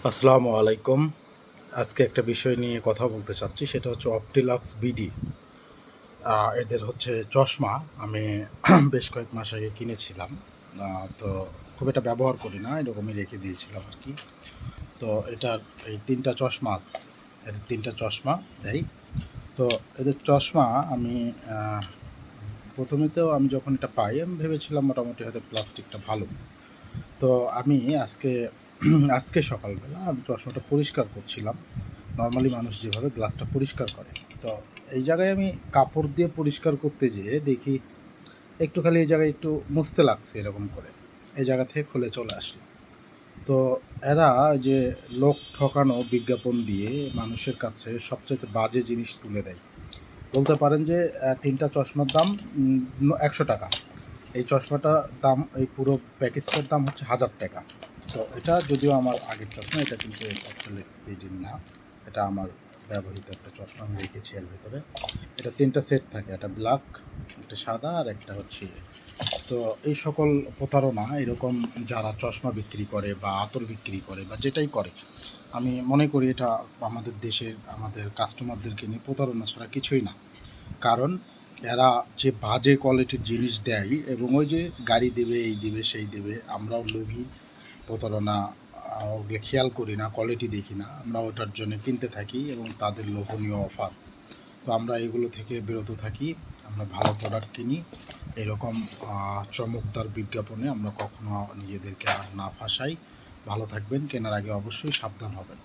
আসসালামু আলাইকুম। আজকে একটা বিষয় নিয়ে কথা বলতে চাচ্ছি, সেটা হচ্ছে অপটিলাক্স বিডি। এদের হচ্ছে চশমা আমি বেশ কয়েক মাস আগে কিনেছিলাম। তো খুব একটা ব্যবহার করি না, এরকমই রেখে দিয়েছিলাম আর কি। তো এটার এই ৩টা চশমা আছে, এদের ৩টা চশমা দেয়। তো এদের চশমা আমি প্রথমেতেও আমি যখন এটা পাই আমি ভেবেছিলাম মোটামুটি হয়তো প্লাস্টিকটা ভালো। তো আমি আজকে সকালবেলা আমি চশমাটা পরিষ্কার করছিলাম। নরমালি মানুষ যেভাবে গ্লাসটা পরিষ্কার করে। তো এই জায়গায় আমি কাপড় দিয়ে পরিষ্কার করতে যেয়ে দেখি একটু খালি এই জায়গায় একটু মুছতে লাগছে এরকম করে। এই জায়গা থেকে খুলে চলে আসলো। তো এরা যে লোক ঠকানো বিজ্ঞাপন দিয়ে মানুষের কাছে সবচাইতে বাজে জিনিস তুলে দেয়। বলতে পারেন যে ৩টা চশমার দাম ৳১০০। এই চশমাটার দাম, এই পুরো প্যাকেজটার দাম হচ্ছে ৳১,০০০। তো এটা যদিও আমার আগের চশমা, এটা কিন্তু অপটিক্যাল এক্সপিরিয়েন্স না, এটা আমার ব্যবহৃত একটা চশমা আমি রেখেছি এর ভেতরে। এটা ৩টা সেট থাকে, একটা ব্ল্যাক, একটা সাদা আর একটা হচ্ছে তো এই সকল প্রতারণা এরকম যারা চশমা বিক্রি করে বা আতর বিক্রি করে বা যেটাই করে, আমি মনে করি এটা আমাদের দেশের আমাদের কাস্টমারদেরকে নিয়ে প্রতারণা ছাড়া কিছুই না। কারণ এরা যে বাজে কোয়ালিটির জিনিস দেয় এবং ওই যে গাড়ি দেবে, এই দেবে, সেই দেবে, আমরাও লোভী, প্রতারণা ওগুলো খেয়াল করি না, কোয়ালিটি দেখি না, আমরা ওটার জন্য কিনতে থাকি এবং তাদের লোভনীয় অফার। তো আমরা এগুলো থেকে বিরত থাকি, আমরা ভালো প্রোডাক্ট কিনি। এরকম চমকদার বিজ্ঞাপনে আমরা কখনো নিজেদেরকে আর না ফাঁসাই। ভালো থাকবেন, কেনার আগে অবশ্যই সাবধান হবেন।